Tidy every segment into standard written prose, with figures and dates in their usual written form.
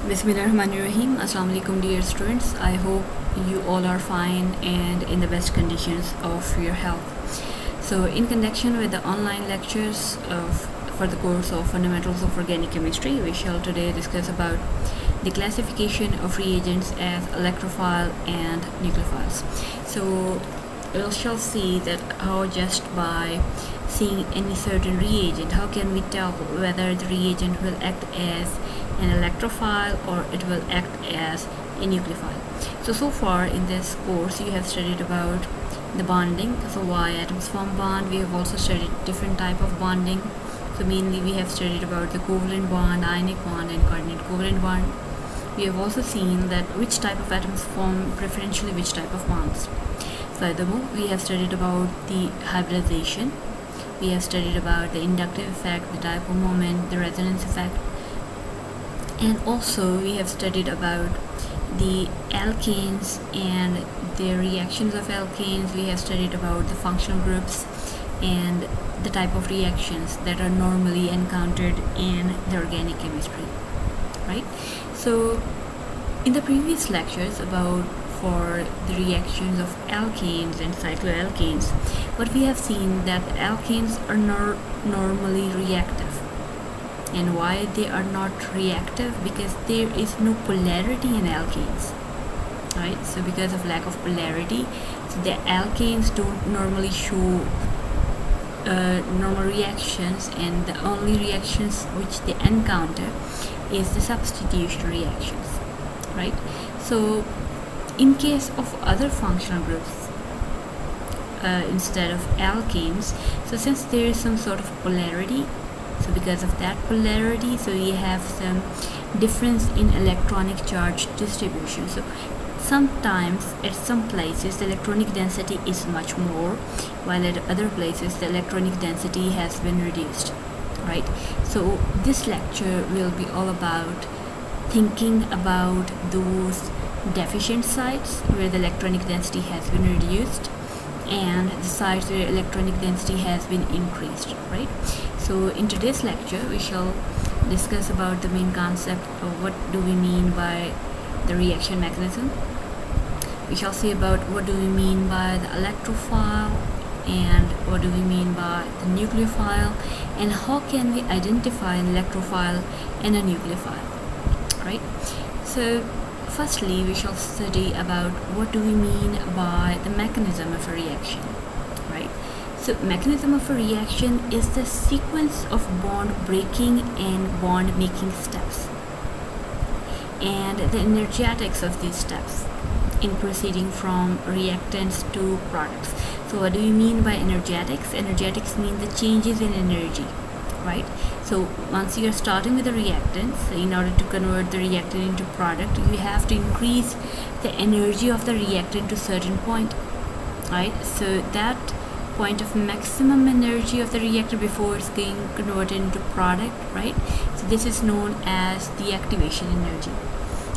Bismillahirrahmanirrahim. Assalamu alaikum dear students. I hope you all are fine and in the best conditions of your health. So in connection with the online lectures for the course of Fundamentals of Organic Chemistry, we shall today discuss about the classification of reagents as electrophile and nucleophiles. So we shall see that how just by seeing any certain reagent, how can we tell whether the reagent will act as an electrophile or it will act as a nucleophile. So far in this course you have studied about the bonding, so why atoms form bond. We have also studied different type of bonding. So mainly we have studied about the covalent bond, ionic bond and coordinate covalent bond. We have also seen that which type of atoms form preferentially which type of bonds. Furthermore, we have studied about the hybridization. We have studied about the inductive effect, the dipole moment, the resonance effect, and also we have studied about the alkanes and the reactions of alkanes. We have studied about the functional groups and the type of reactions that are normally encountered in the organic chemistry, right? So in the previous lectures for the reactions of alkanes and cycloalkanes, what we have seen that alkanes are normally reactive. And why they are not reactive? Because there is no polarity in alkanes, right? So because of lack of polarity, so the alkanes don't normally show normal reactions, and the only reactions which they encounter is the substitution reactions, right? So in case of other functional groups instead of alkanes, so since there is some sort of polarity, so because of that polarity, so we have some difference in electronic charge distribution. So sometimes at some places the electronic density is much more, while at other places the electronic density has been reduced, right? So this lecture will be all about thinking about those deficient sites where the electronic density has been reduced and the sites where electronic density has been increased, right? So in today's lecture we shall discuss about the main concept of what do we mean by the reaction mechanism. We shall see about what do we mean by the electrophile and what do we mean by the nucleophile, and how can we identify an electrophile and a nucleophile, right? So firstly we shall study about what do we mean by the mechanism of a reaction, right? So mechanism of a reaction is the sequence of bond breaking and bond making steps and the energetics of these steps in proceeding from reactants to products. So what do we mean by energetics? Energetics mean the changes in energy, right? So once you are starting with the reactants, in order to convert the reactant into product, you have to increase the energy of the reactant to a certain point, right? So that point of maximum energy of the reactor before it's being converted into product, right? So this is known as the activation energy.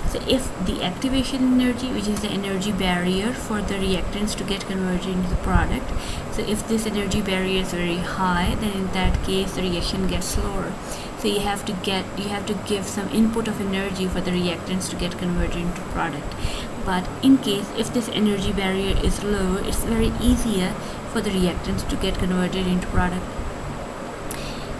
So if the activation energy, which is the energy barrier for the reactants to get converted into the product, so if this energy barrier is very high, then in that case the reaction gets slower. So you have to give some input of energy for the reactants to get converted into product. But in case if this energy barrier is low, it's very easier for the reactants to get converted into product.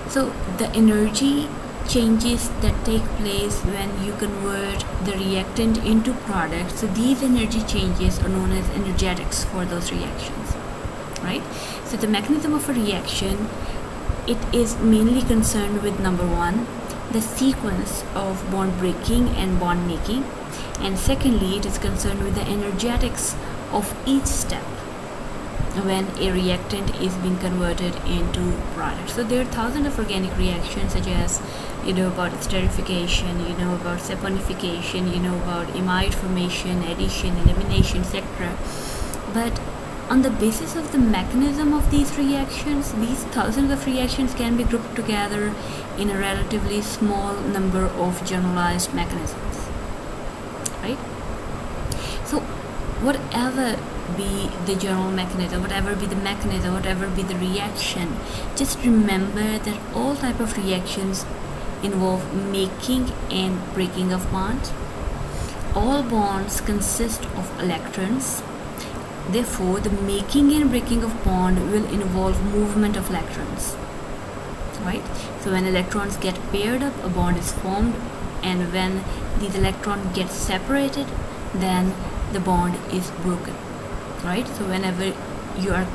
So the energy changes that take place when you convert the reactant into product, so these energy changes are known as energetics for those reactions, right? So the mechanism of a reaction, it is mainly concerned with number one, the sequence of bond breaking and bond making, and secondly it is concerned with the energetics of each step when a reactant is being converted into product. So there are thousands of organic reactions, such as you know about esterification, you know about saponification, you know about imide formation, addition, elimination, etc. But on the basis of the mechanism of these reactions, these thousands of reactions can be grouped together in a relatively small number of generalized mechanisms, right? So whatever be the general mechanism, whatever be the mechanism, whatever be the reaction, just remember that all type of reactions involve making and breaking of bonds. All bonds consist of electrons. Therefore, the making and breaking of bond will involve movement of electrons. Right? So when electrons get paired up, a bond is formed, and when these electrons get separated, then the bond is broken. Right? So whenever you are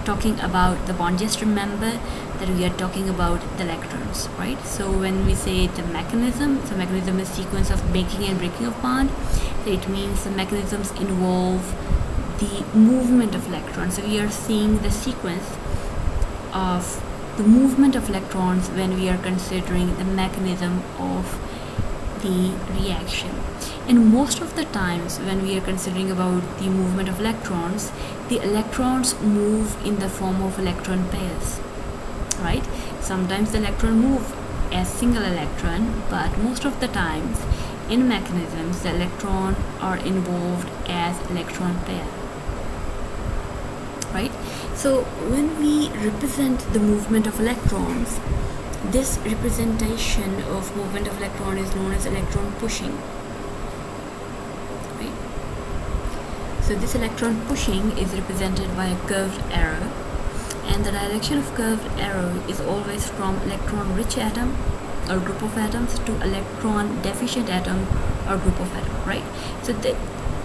talking about the bond, just remember that we are talking about the electrons, right? So when we say the mechanism, so mechanism is sequence of making and breaking of bond. So it means the mechanisms involve the movement of electrons. So we are seeing the sequence of the movement of electrons when we are considering the mechanism of the reaction. And most of the times when we are considering about the movement of electrons, the electrons move in the form of electron pairs, right? Sometimes the electron move as single electron, but most of the times in mechanisms the electron are involved as electron pair, right? So when we represent the movement of electrons, this representation of movement of electron is known as electron pushing. So this electron pushing is represented by a curved arrow, and the direction of curved arrow is always from electron rich atom or group of atoms to electron deficient atom or group of atom, right? So the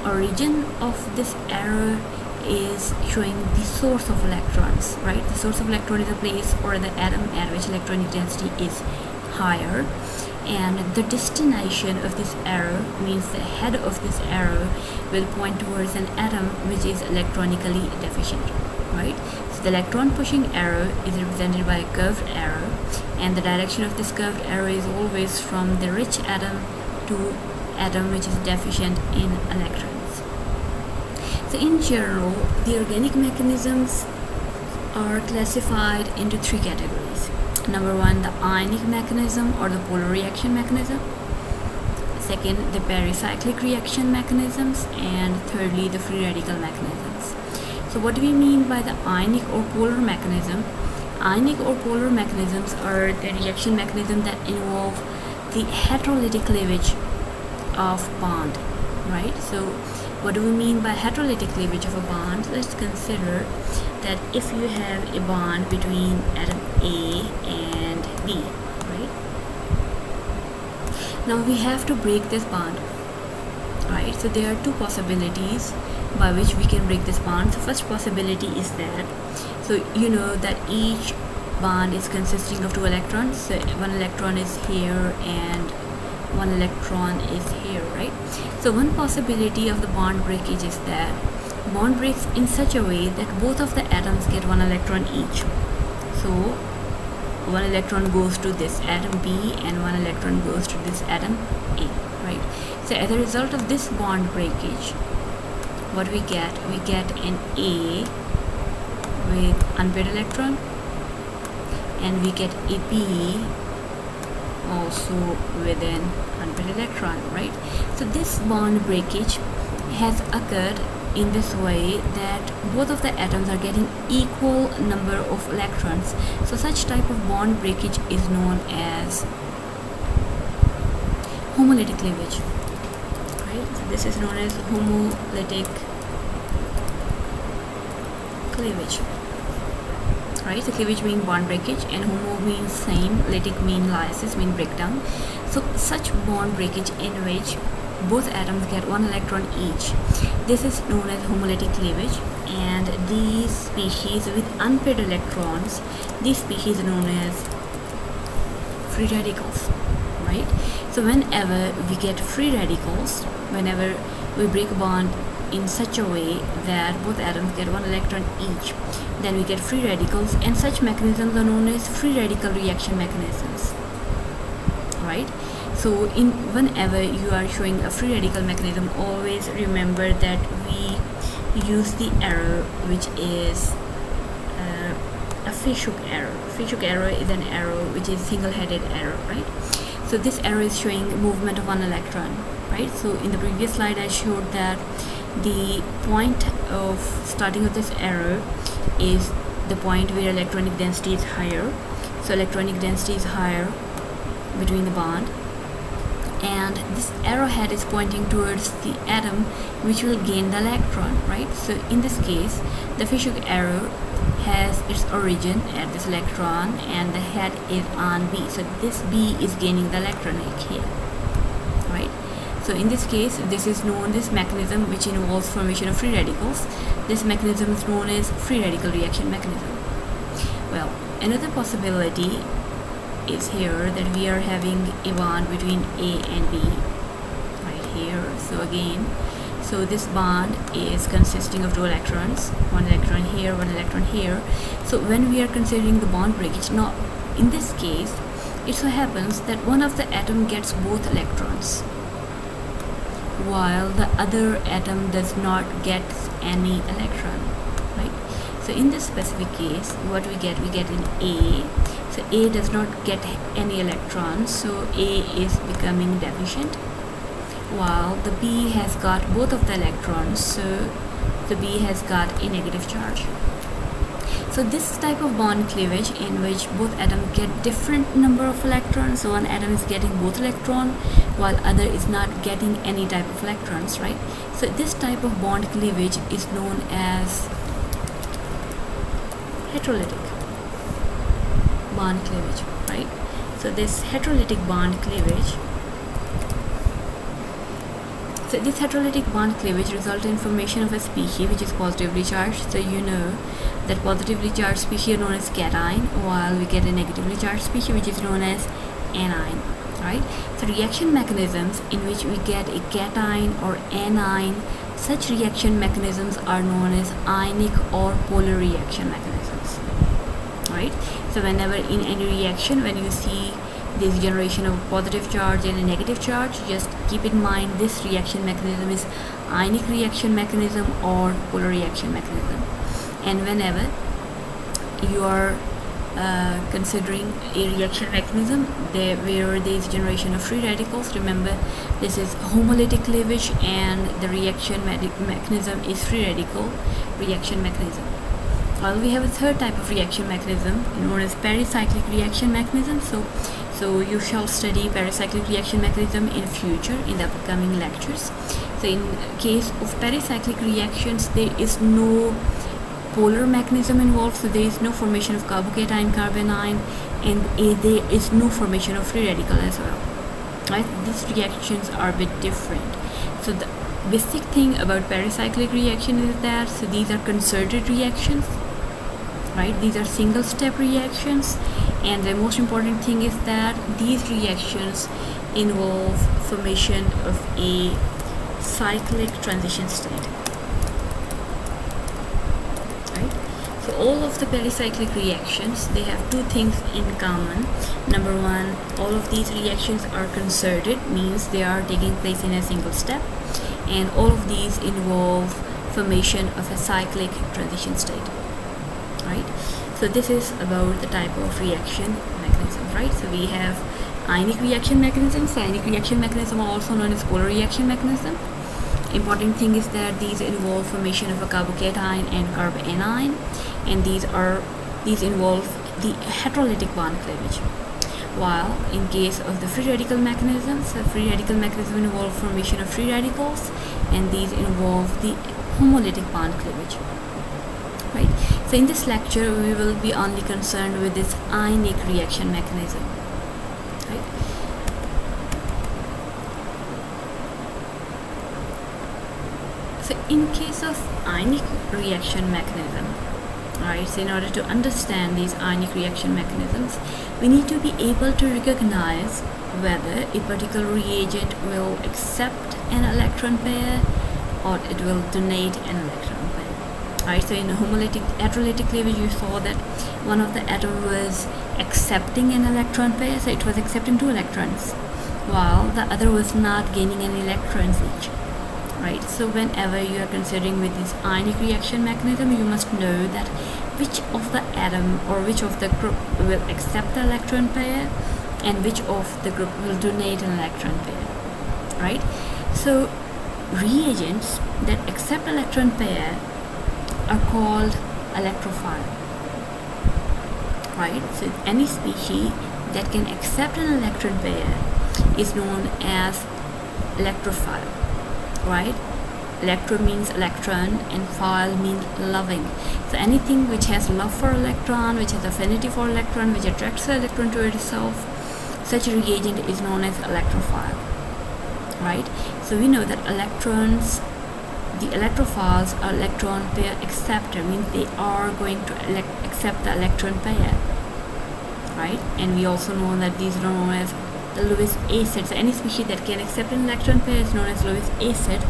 origin of this arrow is showing the source of electrons, right? The source of electron is a place or the atom at which electronic density is higher, and the destination of this arrow means the head of this arrow will point towards an atom which is electronically deficient, right? So the electron pushing arrow is represented by a curved arrow, and the direction of this curved arrow is always from the rich atom to atom which is deficient in electrons. So in general, the organic mechanisms are classified into three categories. Number one, the ionic mechanism or the polar reaction mechanism. Second, the pericyclic reaction mechanisms, and thirdly, the free radical mechanisms. So what do we mean by the ionic or polar mechanism? Ionic or polar mechanisms are the reaction mechanisms that involve the heterolytic cleavage of bond, right? So what do we mean by heterolytic cleavage of a bond? Let's consider that if you have a bond between atom A and B, right? Now we have to break this bond, right? So there are two possibilities by which we can break this bond. The first possibility is that, so you know that each bond is consisting of two electrons. So one electron is here and one electron is here, right? So one possibility of the bond breakage is that bond breaks in such a way that both of the atoms get one electron each. So one electron goes to this atom B and one electron goes to this atom A, right? So as a result of this bond breakage, what we get an A with unpaired electron, and we get a B also with an unpaired electron, right? So this bond breakage has occurred in this way that both of the atoms are getting equal number of electrons. So such type of bond breakage is known as homolytic cleavage, right? So this is known as homolytic cleavage, right? So cleavage means bond breakage, and homo means same, lytic means lysis, means breakdown. So such bond breakage in which both atoms get one electron each, this is known as homolytic cleavage. And these species with unpaired electrons, these species are known as free radicals, right? So whenever we get free radicals, whenever we break a bond in such a way that both atoms get one electron each, then we get free radicals, and such mechanisms are known as free radical reaction mechanisms, right? So whenever you are showing a free radical mechanism, always remember that we use the arrow which is a Fish-hook arrow. Fish-hook arrow is an arrow which is single-headed arrow, right? So this arrow is showing movement of one electron, right? So in the previous slide I showed that the point of starting of this arrow is the point where electronic density is higher. So electronic density is higher between the bond, and this arrowhead is pointing towards the atom which will gain the electron, right? So in this case, the fishhook arrow has its origin at this electron and the head is on B. So this B is gaining the electron here, right? So in this case, this mechanism which involves formation of free radicals, this mechanism is known as free radical reaction mechanism. Well, another possibility is here that we are having a bond between A and B right here. So again, so this bond is consisting of two electrons, one electron here, one electron here. So when we are considering the bond breakage, now in this case it so happens that one of the atom gets both electrons while the other atom does not get any electron, right? So in this specific case, what we get in A, so A does not get any electrons, so A is becoming deficient, while the B has got both of the electrons, so the B has got a negative charge. So this type of bond cleavage in which both atoms get different number of electrons, so one atom is getting both electron while other is not getting any type of electrons, right? So this type of bond cleavage is known as heterolytic bond cleavage, right? So this heterolytic bond cleavage, results in formation of a species which is positively charged. So you know that positively charged species are known as cation, while we get a negatively charged species which is known as anion, right? So reaction mechanisms in which we get a cation or anion, such reaction mechanisms are known as ionic or polar reaction mechanisms, right? So whenever in any reaction, when you see this generation of positive charge and a negative charge, just keep in mind this reaction mechanism is ionic reaction mechanism or polar reaction mechanism. And whenever you are considering a reaction mechanism where there is generation of free radicals, remember this is homolytic cleavage and the reaction mechanism is free radical reaction mechanism. Well, we have a third type of reaction mechanism known as pericyclic reaction mechanism. So you shall study pericyclic reaction mechanism in future in the upcoming lectures. So in case of pericyclic reactions, there is no polar mechanism involved, so there is no formation of carbocation, carbanion, and there is no formation of free radical as well, right? These reactions are a bit different. So the basic thing about pericyclic reaction is that so these are concerted reactions, right? These are single step reactions, and the most important thing is that these reactions involve formation of a cyclic transition state, right? So all of the pericyclic reactions, they have two things in common. Number one, all of these reactions are concerted, means they are taking place in a single step, and all of these involve formation of a cyclic transition state, right? So this is about the type of reaction mechanism, right? So we have ionic reaction mechanisms. Ionic reaction mechanism are also known as polar reaction mechanism. Important thing is that these involve formation of a carbocation and carbanion, and these involve the heterolytic bond cleavage. While in case of the free radical mechanisms, the free radical mechanism involve formation of free radicals, and these involve the homolytic bond cleavage, right? So in this lecture, we will be only concerned with this ionic reaction mechanism, right? So in case of ionic reaction mechanism, right, so in order to understand these ionic reaction mechanisms, we need to be able to recognize whether a particular reagent will accept an electron pair or it will donate an electron pair. Right, so in heterolytic cleavage, you saw that one of the atoms was accepting an electron pair, so it was accepting 2 electrons, while the other was not gaining any electrons each. Right, so whenever you are considering with this ionic reaction mechanism, you must know that which of the atom or which of the group will accept the electron pair and which of the group will donate an electron pair. Right, so reagents that accept electron pair are called electrophile, right? So any species that can accept an electron pair is known as electrophile, right? Electro means electron and phile means loving. So anything which has love for electron, which has affinity for electron, which attracts the electron to itself, such a reagent is known as electrophile, right? So we know that electrons, the electrophiles are electron pair acceptor, means they are going to accept the electron pair, right? And we also know that these are known as the Lewis acid. So any species that can accept an electron pair is known as Lewis acid.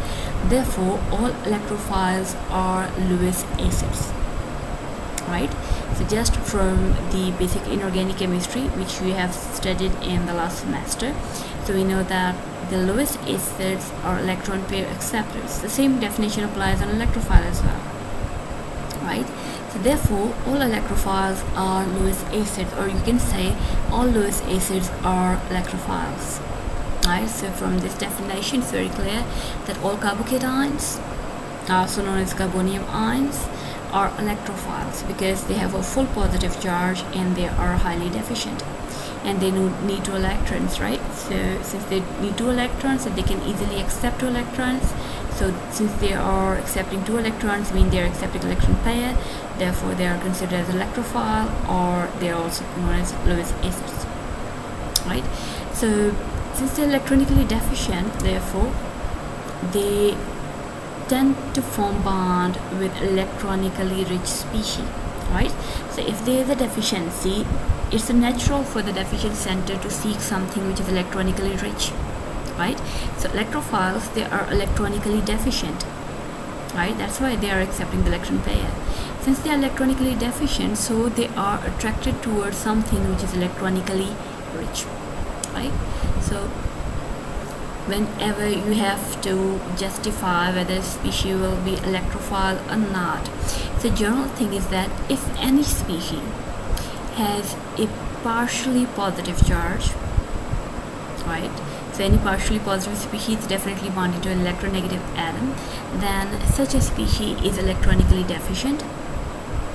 Therefore, all electrophiles are Lewis acids, right? So just from the basic inorganic chemistry which we have studied in the last semester, so we know that the Lewis acids are electron pair acceptors. The same definition applies on electrophile as well, right? So therefore, all electrophiles are Lewis acids, or you can say all Lewis acids are electrophiles, right? So from this definition, it's very clear that all carbocations, also known as carbonium ions, are electrophiles because they have a full positive charge and they are highly deficient, and they need 2 electrons, right? So since they need 2 electrons, so they can easily accept 2 electrons. So since they are accepting 2 electrons, mean they are accepting electron pair, therefore they are considered as electrophile, or they are also known as Lewis acids, right? So since they are electronically deficient, therefore they tend to form bond with electronically rich species, right? So if there is a deficiency, it's natural for the deficient center to seek something which is electronically rich, right? So electrophiles, they are electronically deficient, right? That's why they are accepting the electron pair. Since they are electronically deficient, so they are attracted towards something which is electronically rich, right? So whenever you have to justify whether a species will be electrophile or not, the general thing is that if any species has a partially positive charge, right? So any partially positive species is definitely bonded to an electronegative atom, then such a species is electronically deficient,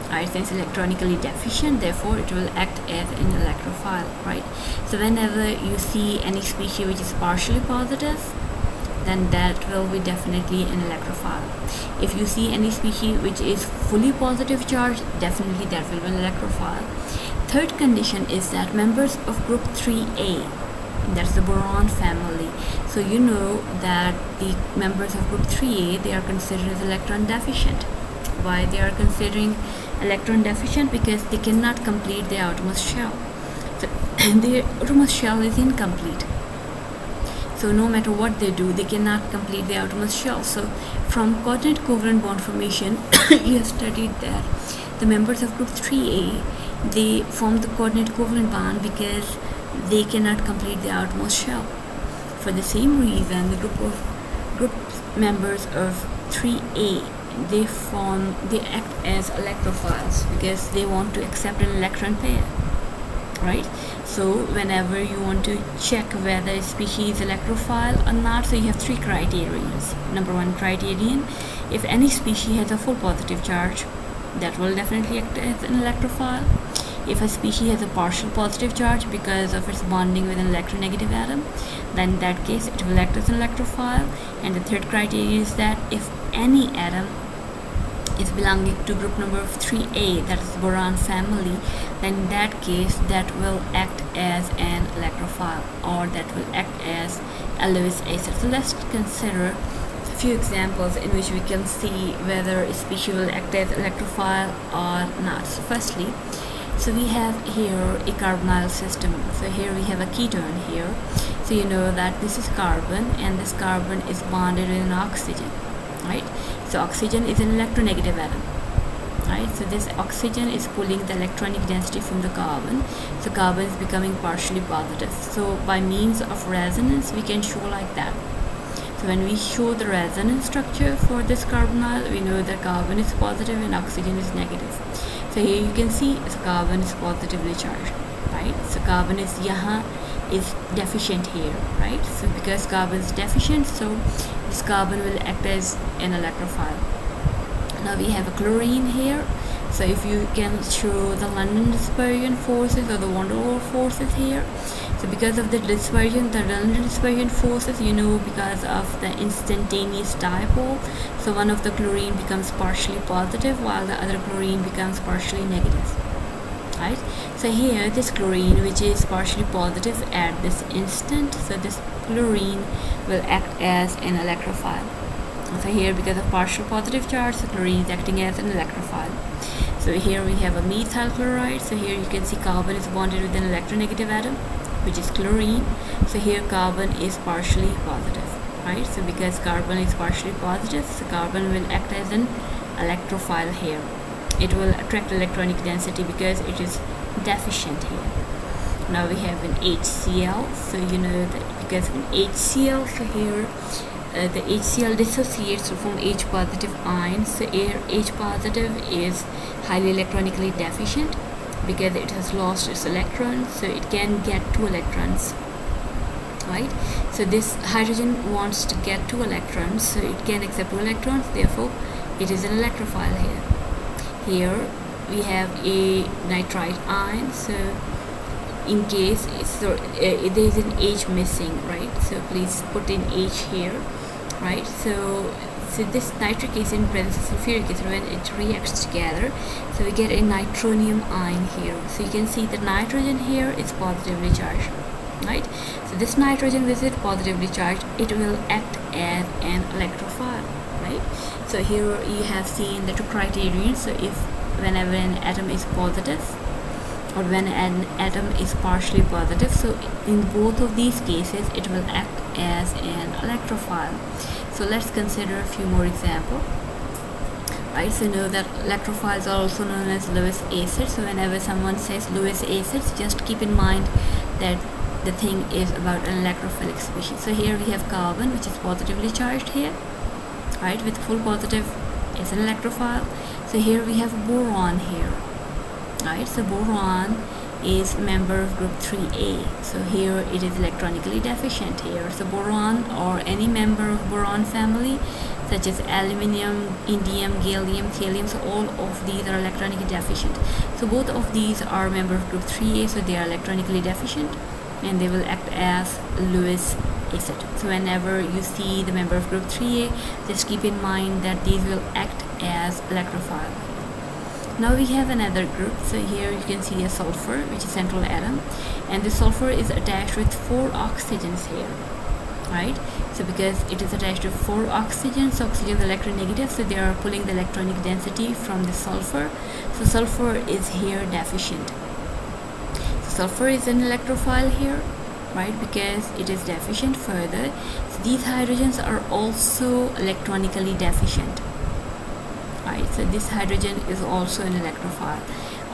right? Since electronically deficient, therefore it will act as an electrophile, right? So whenever you see any species which is partially positive, then that will be definitely an electrophile. If you see any species which is fully positive charge, definitely that will be an electrophile. Third condition is that members of group 3A, that's the boron family. So you know that the members of group 3A, they are considered as electron deficient. Why they are considering electron deficient? Because they cannot complete their outermost shell. So their outermost shell is incomplete. So no matter what they do, they cannot complete their outermost shell. So from coordinate covalent bond formation, you have studied that the members of group 3A, they form the coordinate covalent bond because they cannot complete the outermost shell. For the same reason, the group members of 3A, they act as electrophiles because they want to accept an electron pair, right? So whenever you want to check whether a species is electrophile or not, so you have 3 criterions. Number 1 criterion, if any species has a full positive charge, that will definitely act as an electrophile. If a species has a partial positive charge because of its bonding with an electronegative atom, then in that case it will act as an electrophile. And the third criteria is that if any atom is belonging to group number of 3A, that is boron family, then in that case that will act as an electrophile, or that will act as a Lewis acid. So let's consider a few examples in which we can see whether a species will act as electrophile or not. So firstly, so we have here a carbonyl system. So here we have a ketone here. So you know that this is carbon, and this carbon is bonded with an oxygen, right? So oxygen is an electronegative atom, right? So this oxygen is pulling the electronic density from the carbon. So carbon is becoming partially positive. So by means of resonance, we can show like that. So when we show the resonance structure for this carbonyl, we know that carbon is positive and oxygen is negative. So here you can see the carbon is positively charged, right? So carbon is deficient here, right? So because carbon is deficient, so this carbon will act as an electrophile. Now we have a chlorine here. So if you can show the London dispersion forces or the van der Waals forces here, so because of the dispersion, the London dispersion forces, because of the instantaneous dipole, so one of the chlorine becomes partially positive while the other chlorine becomes partially negative, right? So here this chlorine, which is partially positive at this instant, so this chlorine will act as an electrophile. So here, because of partial positive charge, the chlorine is acting as an electrophile. So here we have a methyl chloride. So here you can see carbon is bonded with an electronegative atom, which is chlorine. So here carbon is partially positive, right? So because carbon is partially positive, so carbon will act as an electrophile here. It will attract electronic density because it is deficient here. Now we have an HCl. So that because of an HCl, so here the HCl dissociates from H positive ions. So here H positive is highly electronically deficient because it has lost its electrons, so it can get 2 electrons, right? So this hydrogen wants to get 2 electrons, so it can accept 2 electrons, therefore it is an electrophile here. Here we have a nitrite ion, so in case there is an H missing, right? So please put in H here, right? So this nitric acid in presence of sulfuric acid, when it reacts together, so we get a nitronium ion here. So you can see the nitrogen here is positively charged, right? So this nitrogen, which is positively charged, it will act as an electrophile, right? So here you have seen the 2 criterion. So if whenever an atom is positive or when an atom is partially positive, so in both of these cases it will act as an electrophile. So let's consider a few more examples, right? So know that electrophiles are also known as Lewis acids. So whenever someone says Lewis acids, just keep in mind that the thing is about an electrophilic species. So here we have carbon, which is positively charged here, right, with full positive is an electrophile. So here we have boron here, right? So boron is member of group 3A. So here it is electronically deficient here. So boron or any member of boron family such as aluminium, indium, gallium, thallium, so all of these are electronically deficient. So both of these are member of group 3A, so they are electronically deficient and they will act as Lewis acid. So whenever you see the member of group 3A, just keep in mind that these will act as electrophile. Now we have another group. So here you can see a sulfur, which is central atom, and the sulfur is attached with 4 oxygens here, right? So because it is attached to 4 oxygens, oxygen is electronegative, so they are pulling the electronic density from the sulfur. So sulfur is here deficient. So sulfur is an electrophile here, right, because it is deficient. Further, so these hydrogens are also electronically deficient, right? So this hydrogen is also an electrophile.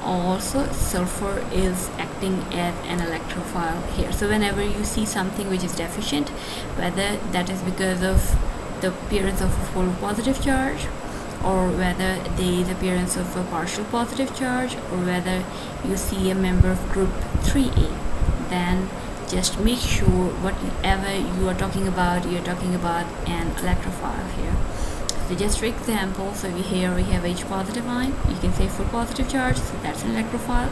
Also sulfur is acting as an electrophile here. So whenever you see something which is deficient, whether that is because of the appearance of a full positive charge, or whether there is appearance of a partial positive charge, or whether you see a member of group 3A, then just make sure whatever you are talking about, you're talking about an electrophile here. So just for example, so here we have H positive ion, you can say full positive charge, so that's an electrophile.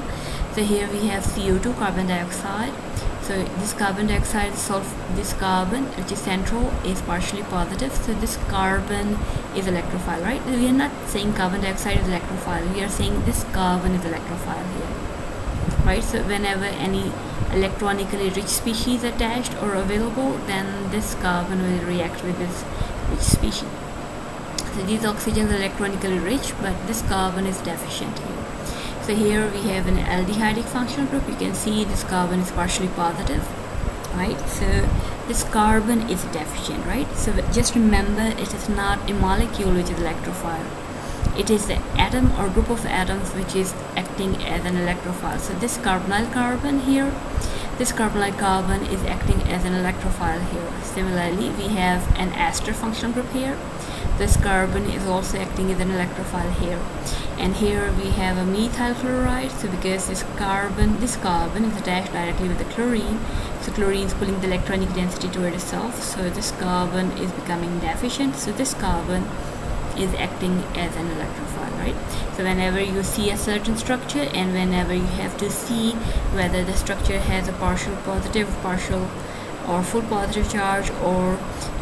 So here we have CO2, carbon dioxide. So this carbon dioxide, this carbon, which is central, is partially positive. So this carbon is electrophile, right? We are not saying carbon dioxide is electrophile, we are saying this carbon is electrophile here, right? So whenever any electronically rich species attached or available, then this carbon will react with this rich species. So these oxygens are electronically rich, but this carbon is deficient here. So here we have an aldehydic functional group. You can see this carbon is partially positive, right? So this carbon is deficient, right? So just remember, it is not a molecule which is electrophile. It is the atom or group of atoms which is acting as an electrophile. So this carbonyl carbon here, this carbonyl carbon is acting as an electrophile here. Similarly, we have an ester functional group here. This carbon is also acting as an electrophile here. And here we have a methyl chloride. So because this carbon is attached directly with the chlorine, so chlorine is pulling the electronic density toward itself. So this carbon is becoming deficient. So this carbon is acting as an electrophile, right? So whenever you see a certain structure, and whenever you have to see whether the structure has a partial positive, partial or full positive charge, or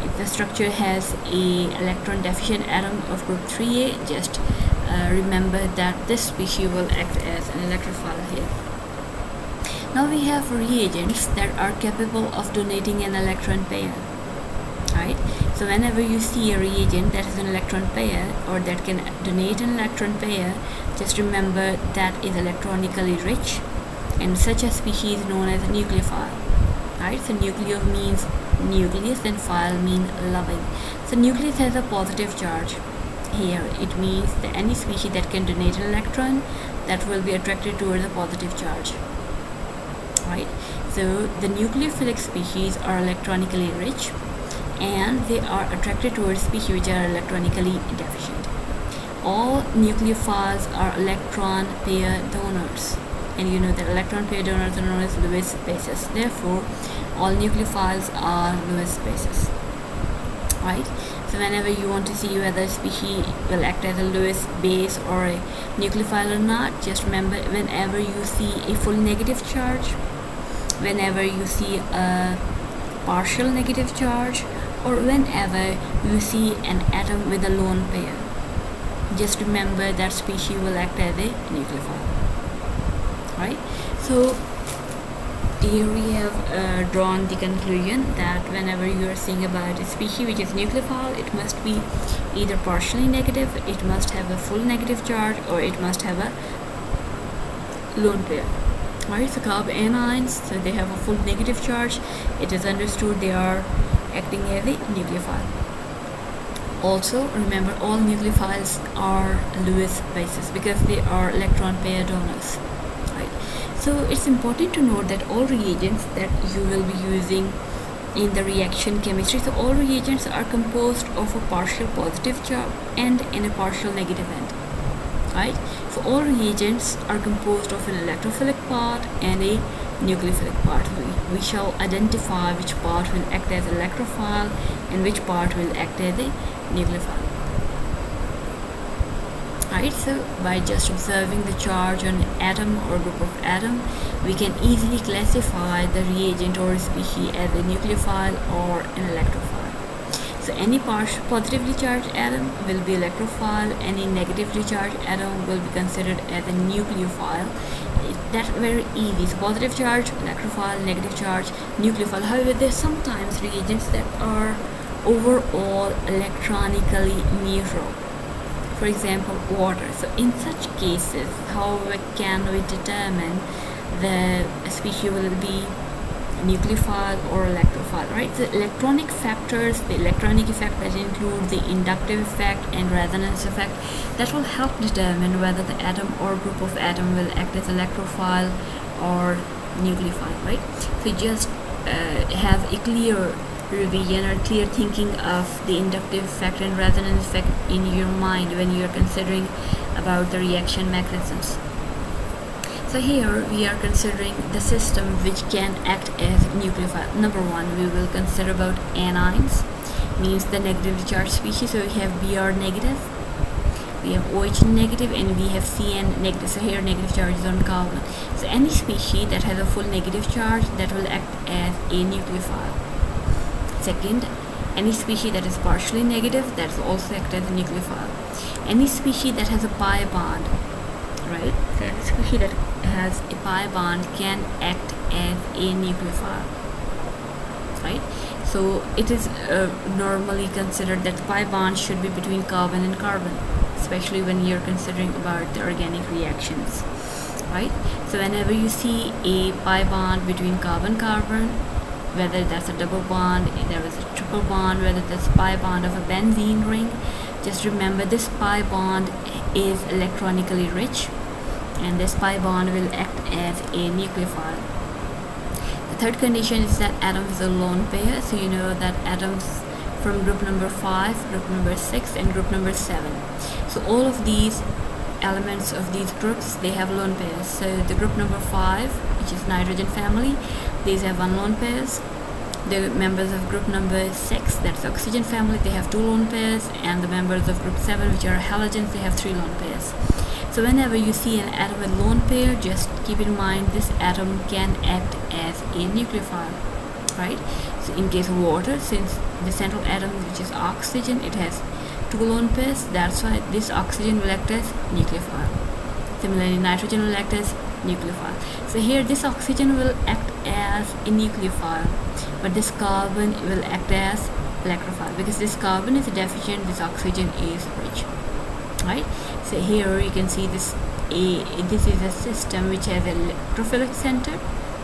if the structure has a electron deficient atom of group 3a, just remember that this species will act as an electrophile here. Now we have reagents that are capable of donating an electron pair, right? So whenever you see a reagent that is an electron pair or that can donate an electron pair, just remember that is electronically rich, and such a species is known as a nucleophile, right? So nucleo means nucleus and phile mean loving. So nucleus has a positive charge. Here it means that any species that can donate an electron, that will be attracted towards a positive charge, right? So the nucleophilic species are electronically rich, and they are attracted towards species which are electronically deficient. All nucleophiles are electron pair donors, and you know that electron pair donors are known as Lewis bases. Therefore all nucleophiles are Lewis bases, right? So whenever you want to see whether a species will act as a Lewis base or a nucleophile or not, just remember, whenever you see a full negative charge, whenever you see a partial negative charge, or whenever you see an atom with a lone pair, just remember that species will act as a nucleophile, right? So here we have drawn the conclusion that whenever you are seeing about a species which is nucleophile, it must be either partially negative, it must have a full negative charge, or it must have a lone pair, right? So carbanions, so they have a full negative charge. It is understood they are acting as a nucleophile. Also remember, all nucleophiles are Lewis bases because they are electron pair donors, right? So it's important to note that all reagents that you will be using in the reaction chemistry, so all reagents are composed of a partial positive charge and a partial negative end, right? So all reagents are composed of an electrophilic part and a nucleophilic part. We shall identify which part will act as electrophile and which part will act as a nucleophile, right? So by just observing the charge on an atom or group of atom, we can easily classify the reagent or species as a nucleophile or an electrophile. So any positively charged atom will be electrophile, any negatively charged atom will be considered as a nucleophile. That's very easy. So positive charge, electrophile; negative charge, nucleophile. However, there's sometimes reagents that are overall electronically neutral. For example, water. So in such cases, how can we determine the species will be nucleophile or electrophile, right? The electronic factors, the electronic effect that include the inductive effect and resonance effect, that will help determine whether the atom or group of atom will act as electrophile or nucleophile, right? So just have a clear revision or clear thinking of the inductive effect and resonance effect in your mind when you are considering about the reaction mechanisms. So here we are considering the system which can act as nucleophile. Number one, we will consider about anions, means the negatively charged species. So we have Br negative, we have OH negative, and we have Cn negative. So here negative charge is on carbon. So any species that has a full negative charge, that will act as a nucleophile. Second, any species that is partially negative, that will also act as a nucleophile. Any species that has a pi bond, right? So any species that has a pi bond can act as a nucleophile, right? So it is normally considered that pi bond should be between carbon and carbon, especially when you're considering about the organic reactions, right? So whenever you see a pi bond between carbon-carbon, whether that's a double bond, there is a triple bond, whether that's pi bond of a benzene ring, just remember this pi bond is electronically rich, and this pi bond will act as a nucleophile. The third condition is that atom is a lone pair. So you know that atoms from group number 5, group number 6, and group number 7. So all of these elements of these groups, they have lone pairs. So the group number 5, which is nitrogen family, these have one lone pairs. The members of group number 6, that's the oxygen family, they have 2 lone pairs, and the members of group 7, which are halogens, they have 3 lone pairs. So whenever you see an atom with lone pair, just keep in mind this atom can act as a nucleophile, right? So in case of water, since the central atom, which is oxygen, it has 2 lone pairs, that's why this oxygen will act as nucleophile. Similarly, nitrogen will act as nucleophile. So here this oxygen will act as a nucleophile, but this carbon will act as electrophile. Because this carbon is deficient, this oxygen is rich, right? So here you can see this is a system which has an electrophilic center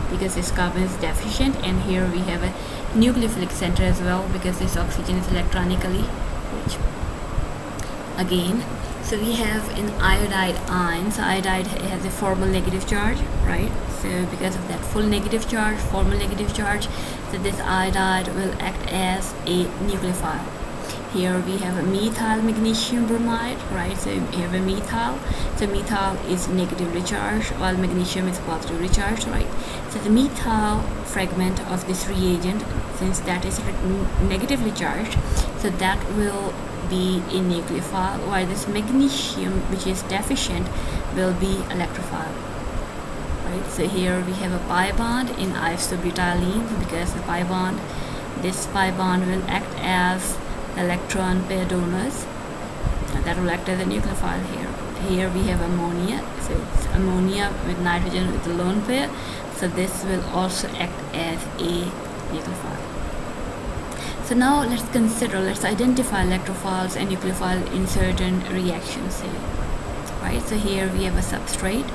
because this carbon is deficient, and here we have a nucleophilic center as well because this oxygen is electronically rich. Again, so we have an iodide ion. So iodide has a formal negative charge, right? So because of that formal negative charge, so this iodide will act as a nucleophile. Here we have a methyl magnesium bromide, right? So we have a methyl. So methyl is negatively charged while magnesium is positively charged, right? So the methyl fragment of this reagent, since that is negatively charged, so that will be a nucleophile, while this magnesium, which is deficient, will be electrophile, right? So here we have a pi bond in isobutylene because this pi bond will act as electron pair donors, and that will act as a nucleophile here. Here we have ammonia, so it's ammonia with nitrogen with a lone pair, so this will also act as a nucleophile. So now let's identify electrophiles and nucleophiles in certain reactions here, right? So here we have a substrate.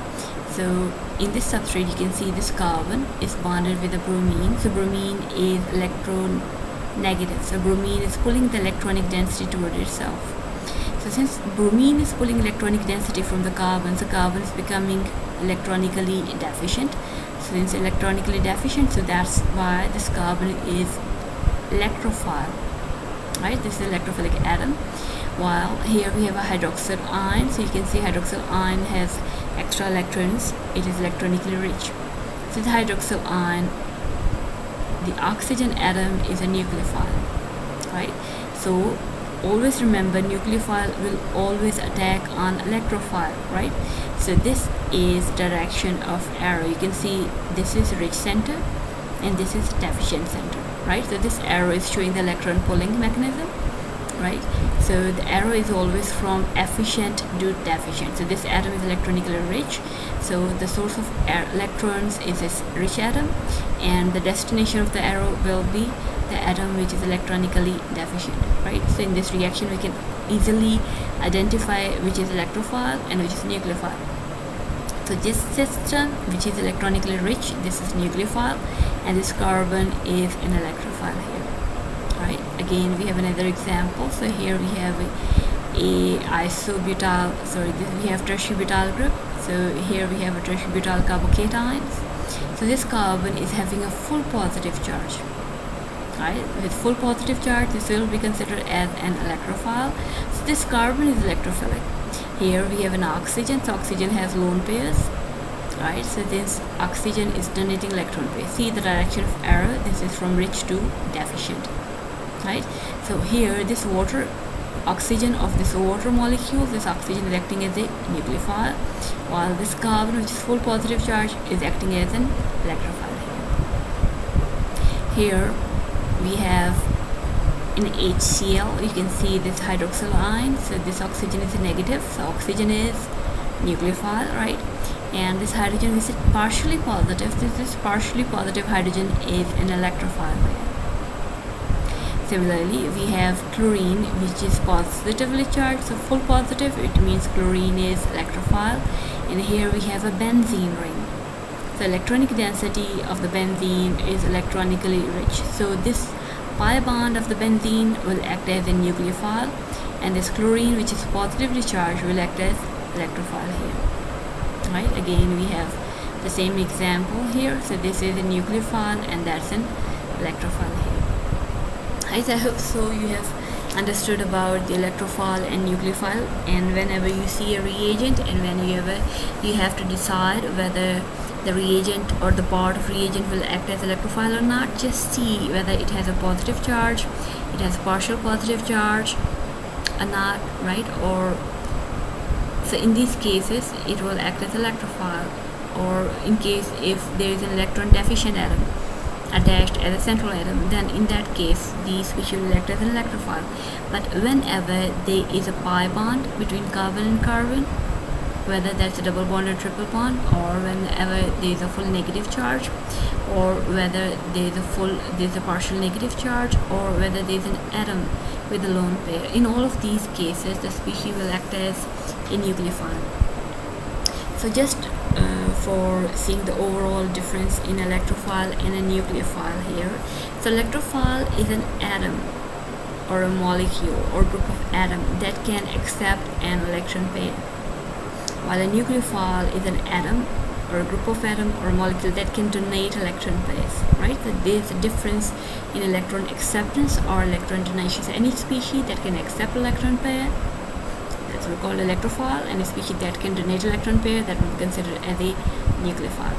So in this substrate you can see this carbon is bonded with a bromine. So bromine is electronegative. So bromine is pulling the electronic density toward itself. So since bromine is pulling electronic density from the carbon, so carbon is becoming electronically deficient. So since electronically deficient, so that's why this carbon is electrophile, right? This is electrophilic atom. While here we have a hydroxyl ion. So you can see hydroxyl ion has extra electrons. It is electronically rich. So the hydroxyl ion, the oxygen atom, is a nucleophile, right? So always remember, nucleophile will always attack on electrophile, right? So this is direction of arrow. You can see this is rich center and this is deficient center, right? So this arrow is showing the electron pulling mechanism, right? So the arrow is always from efficient to deficient. So this atom is electronically rich, so the source of electrons is this rich atom, and the destination of the arrow will be the atom which is electronically deficient, right? So in this reaction we can easily identify which is electrophile and which is nucleophile. So this system which is electronically rich, this is nucleophile, and this carbon is an electrophile here, right? Again we have another example. So here we have we have tertiary butyl group. So here we have a tertiary butyl carbocations. So this carbon is having a full positive charge, right? With full positive charge, this will be considered as an electrophile. So this carbon is electrophilic. Here we have an oxygen. So oxygen has lone pairs, right? So this oxygen is donating electron pair. See the direction of arrow, this is from rich to deficient, right? So here this water, oxygen of this water molecule, this oxygen is acting as a nucleophile, while this carbon, which is full positive charge, is acting as an electrophile here. Here we have in HCl, you can see this hydroxyl ion. So this oxygen is negative, so oxygen is nucleophile, right? And this hydrogen is partially positive. This partially positive hydrogen is an electrophile. Similarly, we have chlorine, which is positively charged, so full positive, it means chlorine is electrophile. And here we have a benzene ring. The electronic density of the benzene is electronically rich. So this pi bond of the benzene will act as a nucleophile, and this chlorine, which is positively charged, will act as electrophile here, right? Again we have the same example here. So this is a nucleophile and that's an electrophile here. Guys, I hope so you have understood about the electrophile and nucleophile, and whenever you see a reagent and when you have to decide whether the reagent or the part of reagent will act as electrophile or not. Just see whether it has a positive charge, it has partial positive charge or not, right? Or so in these cases it will act as electrophile, or in case if there is an electron deficient atom attached as a central atom, then in that case the species will act as an electrophile. But whenever there is a pi bond between carbon and carbon, whether that's a double bond or triple bond, or whenever there is a full negative charge, or whether there is a partial negative charge, or whether there is an atom with a lone pair, in all of these cases the species will act as a nucleophile. So just for seeing the overall difference in electrophile and a nucleophile here. So electrophile is an atom or a molecule or group of atoms that can accept an electron pair, while a nucleophile is an atom or a group of atom or a molecule that can donate electron pairs, right? So there's a difference in electron acceptance or electron donation. So any species that can accept electron pair, that's what we call electrophile, and a species that can donate electron pair, that would be considered as a nucleophile,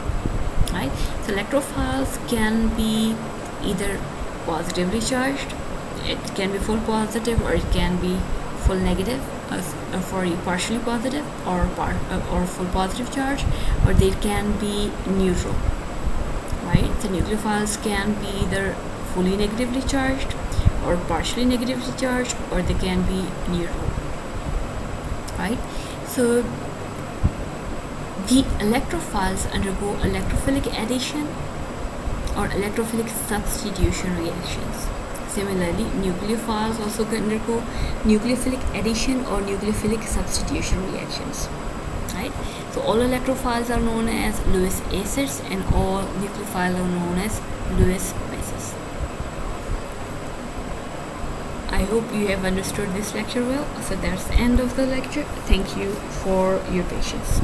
right? So electrophiles can be either positively charged, it can be full positive, or it can be full negative, for partially positive or full positive charge, or they can be neutral, right? So nucleophiles can be either fully negatively charged or partially negatively charged, or they can be neutral, right? So the electrophiles undergo electrophilic addition or electrophilic substitution reactions. Similarly, nucleophiles also undergo nucleophilic addition or nucleophilic substitution reactions, right? So all electrophiles are known as Lewis acids and all nucleophiles are known as Lewis bases. I hope you have understood this lecture well. So that's the end of the lecture. Thank you for your patience.